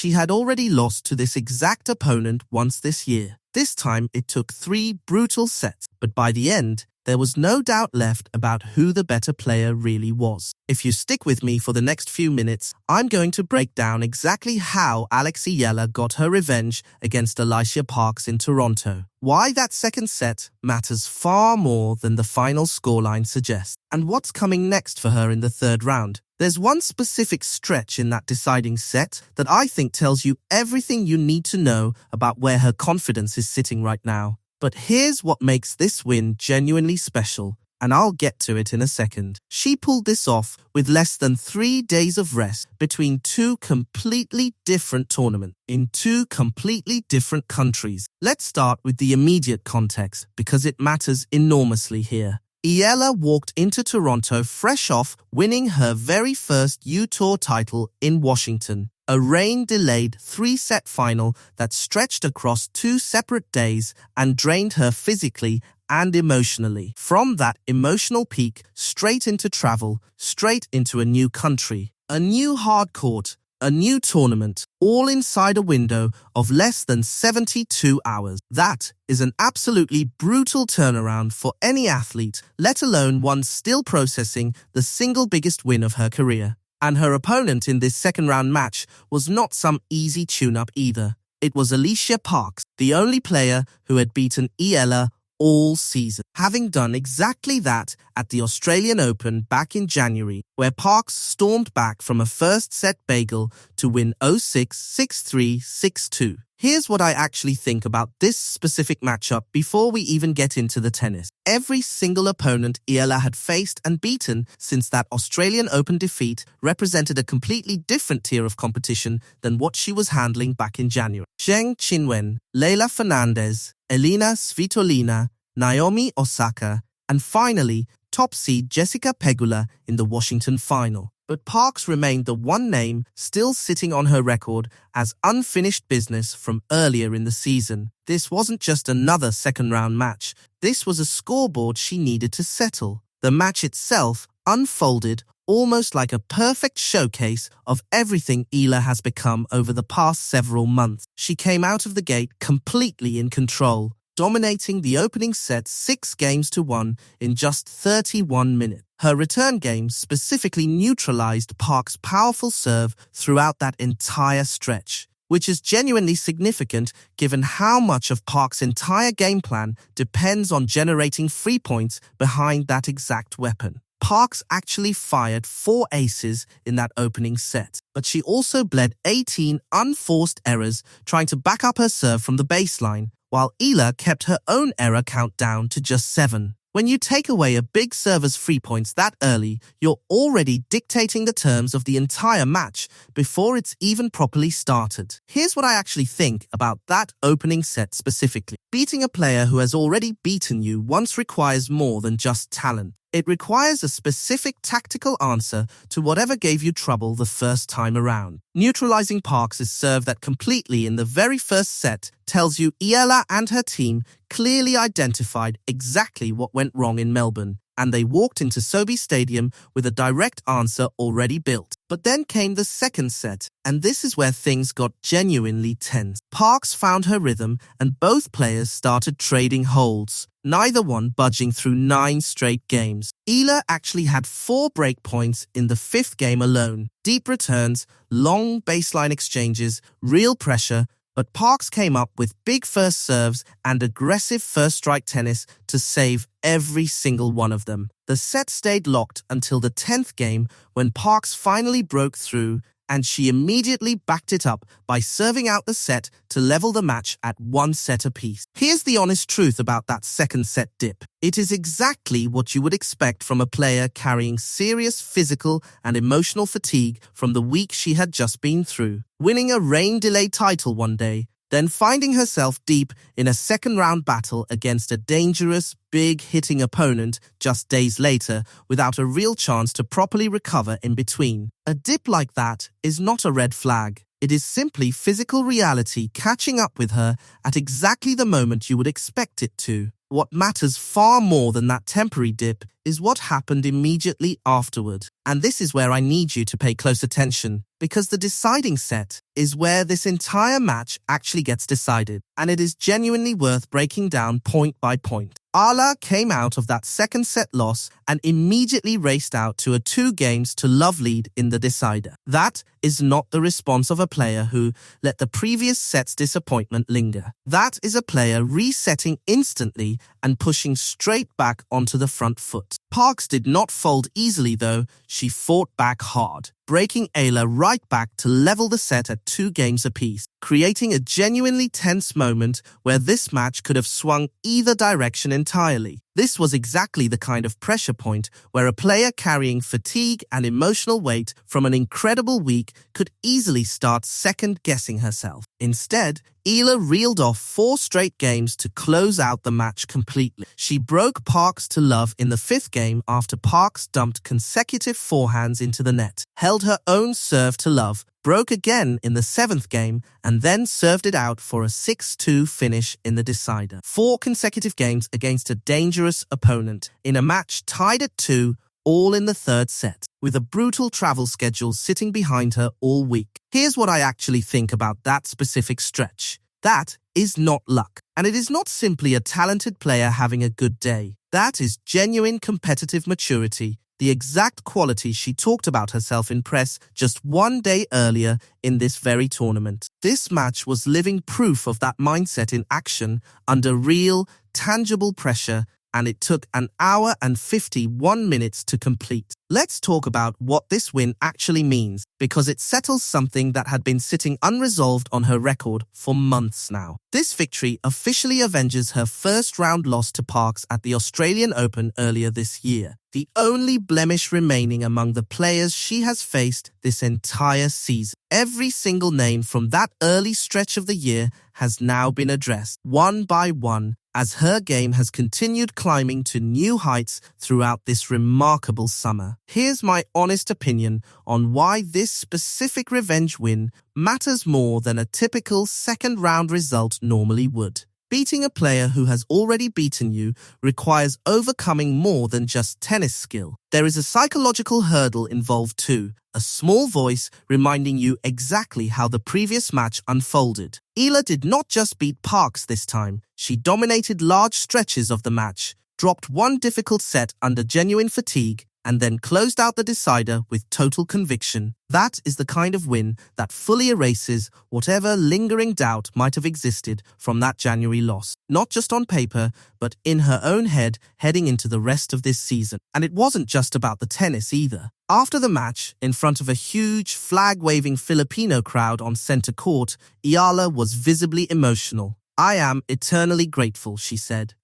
She had already lost to this exact opponent once this year. This time it took 3 brutal sets, but by the end, there was no doubt left about who the better player really was. If you stick with me for the next few minutes, I'm going to break down exactly how Eala got her revenge against Alycia Parks in Toronto, why that second set matters far more than the final scoreline suggests, and what's coming next for her in the third round. There's one specific stretch in that deciding set that I think tells you everything you need to know about where her confidence is sitting right now. But here's what makes this win genuinely special, and I'll get to it in a second. She pulled this off with less than 3 days of rest between 2 completely different tournaments in 2 completely different countries. Let's start with the immediate context because it matters enormously here. Eala walked into Toronto fresh off winning her very first U-Tour title in Washington. A rain-delayed 3-set final that stretched across 2 separate days and drained her physically and emotionally. From that emotional peak, straight into travel, straight into a new country, a new hard court, a new tournament, all inside a window of less than 72 hours. That is an absolutely brutal turnaround for any athlete, let alone one still processing the single biggest win of her career. And her opponent in this second-round match was not some easy tune-up either. It was Alycia Parks, the only player who had beaten Eala all season, having done exactly that at the Australian Open back in January, where Parks stormed back from a first-set bagel to win 0-6, 6-3, 6-2. Here's what I actually think about this specific matchup before we even get into the tennis. Every single opponent Eala had faced and beaten since that Australian Open defeat represented a completely different tier of competition than what she was handling back in January. Zheng Qinwen, Leylah Fernandez, Elina Svitolina, Naomi Osaka, and finally, top seed Jessica Pegula in the Washington final. But Parks remained the one name still sitting on her record as unfinished business from earlier in the season. This wasn't just another second-round match. This was a scoreboard she needed to settle. The match itself unfolded almost like a perfect showcase of everything Eala has become over the past several months. She came out of the gate completely in control, dominating the opening set 6-1 in just 31 minutes. Her return game specifically neutralized Parks' powerful serve throughout that entire stretch, which is genuinely significant given how much of Parks' entire game plan depends on generating free points behind that exact weapon. Parks actually fired 4 aces in that opening set, but she also bled 18 unforced errors trying to back up her serve from the baseline, while Eala kept her own error count down to just 7. When you take away a big server's free points that early, you're already dictating the terms of the entire match before it's even properly started. Here's what I actually think about that opening set specifically. Beating a player who has already beaten you once requires more than just talent. It requires a specific tactical answer to whatever gave you trouble the first time around. Neutralizing Parks' serve that completely in the very first set tells you Eala and her team clearly identified exactly what went wrong in Melbourne, and they walked into Sobe Stadium with a direct answer already built. But then came the second set, and this is where things got genuinely tense. Parks found her rhythm, and both players started trading holds, neither one budging through 9 straight games. Eala actually had 4 break points in the 5th game alone. Deep returns, long baseline exchanges, real pressure, but Parks came up with big first serves and aggressive first strike tennis to save every single one of them. The set stayed locked until the 10th game when Parks finally broke through, and she immediately backed it up by serving out the set to level the match at 1 set apiece. Here's the honest truth about that second set dip. It is exactly what you would expect from a player carrying serious physical and emotional fatigue from the week she had just been through. Winning a rain-delayed title one day, then finding herself deep in a second-round battle against a dangerous, big-hitting opponent just days later without a real chance to properly recover in between. A dip like that is not a red flag. It is simply physical reality catching up with her at exactly the moment you would expect it to. What matters far more than that temporary dip is what happened immediately afterward. And this is where I need you to pay close attention, because the deciding set is where this entire match actually gets decided, and it is genuinely worth breaking down point by point. Eala came out of that second set loss and immediately raced out to a 2-games-to-love lead in the decider. That is not the response of a player who let the previous set's disappointment linger. That is a player resetting instantly and pushing straight back onto the front foot. Parks did not fold easily though. She fought back hard, breaking Eala right back to level the set at 2 games apiece, creating a genuinely tense moment where this match could have swung either direction entirely. This was exactly the kind of pressure point where a player carrying fatigue and emotional weight from an incredible week could easily start second-guessing herself. Instead, Eala reeled off 4 straight games to close out the match completely. She broke Parks to love in the 5th game after Parks dumped consecutive forehands into the net, held her own serve to love, broke again in the 7th game, and then served it out for a 6-2 finish in the decider. 4 consecutive games against a dangerous opponent in a match tied at 2, all in the 3rd set, with a brutal travel schedule sitting behind her all week. Here's what I actually think about that specific stretch. That is not luck, and it is not simply a talented player having a good day. That is genuine competitive maturity, the exact quality she talked about herself in press just 1 day earlier in this very tournament. This match was living proof of that mindset in action under real, tangible pressure, and it took an hour and 51 minutes to complete. Let's talk about what this win actually means, because it settles something that had been sitting unresolved on her record for months now. This victory officially avenges her first-round loss to Parks at the Australian Open earlier this year, the only blemish remaining among the players she has faced this entire season. Every single name from that early stretch of the year has now been addressed, one by one, as her game has continued climbing to new heights throughout this remarkable summer. Here's my honest opinion on why this specific revenge win matters more than a typical second-round result normally would. Beating a player who has already beaten you requires overcoming more than just tennis skill. There is a psychological hurdle involved too, a small voice reminding you exactly how the previous match unfolded. Eala did not just beat Parks this time, she dominated large stretches of the match, dropped one difficult set under genuine fatigue, and then closed out the decider with total conviction. That is the kind of win that fully erases whatever lingering doubt might have existed from that January loss, not just on paper, but in her own head heading into the rest of this season. And it wasn't just about the tennis either. After the match, in front of a huge flag-waving Filipino crowd on center court, Eala was visibly emotional. "I am eternally grateful," she said.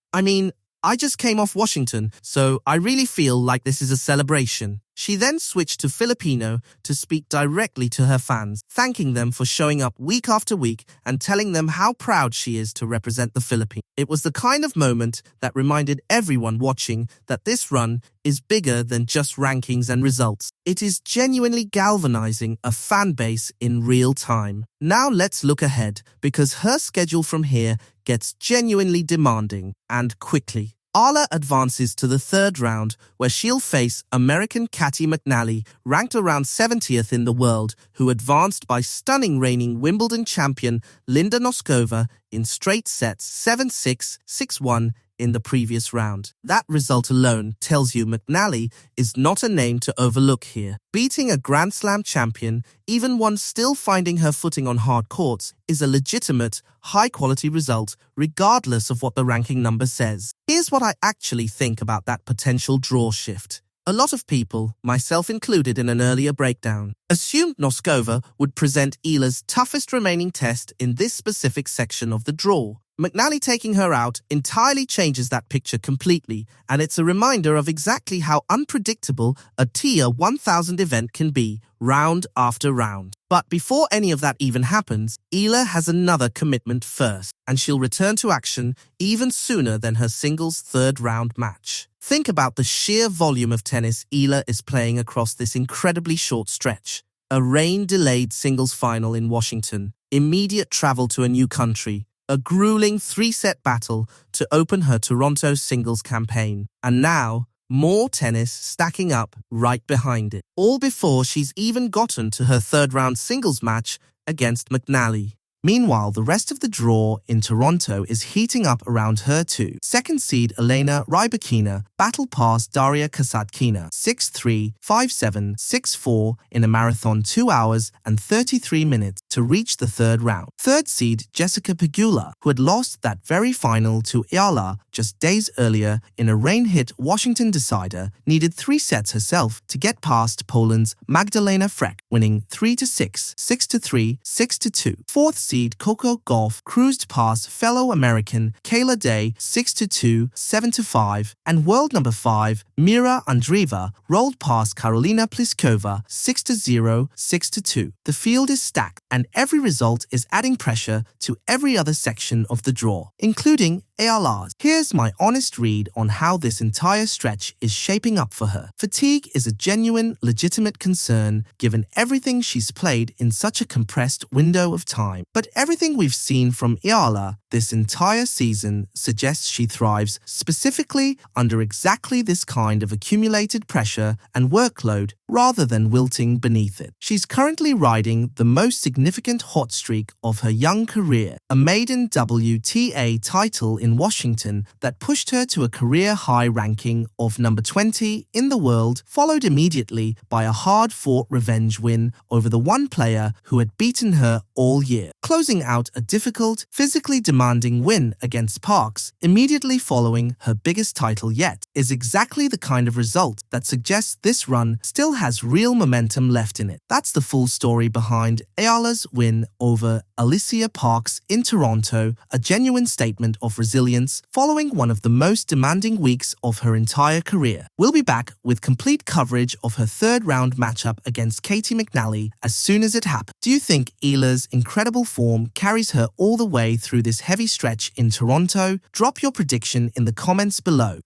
I just came off Washington, so I really feel like this is a celebration." She then switched to Filipino to speak directly to her fans, thanking them for showing up week after week and telling them how proud she is to represent the Philippines. It was the kind of moment that reminded everyone watching that this run is bigger than just rankings and results. It is genuinely galvanizing a fan base in real time. Now let's look ahead, because her schedule from here gets genuinely demanding, and quickly. Eala advances to the 3rd round, where she'll face American Caty McNally, ranked around 70th in the world, who advanced by stunning reigning Wimbledon champion Linda Noskova in straight sets 7-6, 6-1 in the previous round. That result alone tells you McNally is not a name to overlook here. Beating a Grand Slam champion, even one still finding her footing on hard courts, is a legitimate, high-quality result, regardless of what the ranking number says. Here's what I actually think about that potential draw shift. A lot of people, myself included in an earlier breakdown, assumed Noskova would present Eala's toughest remaining test in this specific section of the draw. McNally taking her out entirely changes that picture completely, and it's a reminder of exactly how unpredictable a Tier 1000 event can be, round after round. But before any of that even happens, Eala has another commitment first, and she'll return to action even sooner than her singles 3rd round match. Think about the sheer volume of tennis Eala is playing across this incredibly short stretch. A rain-delayed singles final in Washington, immediate travel to a new country, a grueling 3-set battle to open her Toronto singles campaign. And now, more tennis stacking up right behind it. All before she's even gotten to her third-round singles match against McNally. Meanwhile, the rest of the draw in Toronto is heating up around her too. Second seed Elena Rybakina battled past Daria Kasatkina 6-3, 5-7, 6-4 in a marathon 2 hours and 33 minutes to reach the third round. Third seed Jessica Pegula, who had lost that very final to Eala just days earlier in a rain-hit Washington decider, needed 3 sets herself to get past Poland's Magdalena Frech, winning 3-6, 6-3, 6-2. Fourth seed Coco Gauff cruised past fellow American Kayla Day 6-2, 7-5, and world number 5 Mira Andreeva rolled past Karolina Pliskova 6-0, 6-2. The field is stacked, and every result is adding pressure to every other section of the draw, including Eala's. Here's my honest read on how this entire stretch is shaping up for her. Fatigue is a genuine, legitimate concern given everything she's played in such a compressed window of time. But everything we've seen from Eala this entire season suggests she thrives specifically under exactly this kind of accumulated pressure and workload rather than wilting beneath it. She's currently riding the most significant hot streak of her young career, a maiden WTA title in Washington that pushed her to a career-high ranking of number 20 in the world, followed immediately by a hard-fought revenge win over the one player who had beaten her all year. Closing out a difficult, physically demanding win against Parks immediately following her biggest title yet is exactly the kind of result that suggests this run still has real momentum left in it. That's the full story behind Eala's win over Alycia Parks in Toronto, a genuine statement of resilience following one of the most demanding weeks of her entire career. We'll be back with complete coverage of her third-round matchup against Caty McNally as soon as it happens. Do you think Eala's incredible form carries her all the way through this heavy stretch in Toronto? Drop your prediction in the comments below.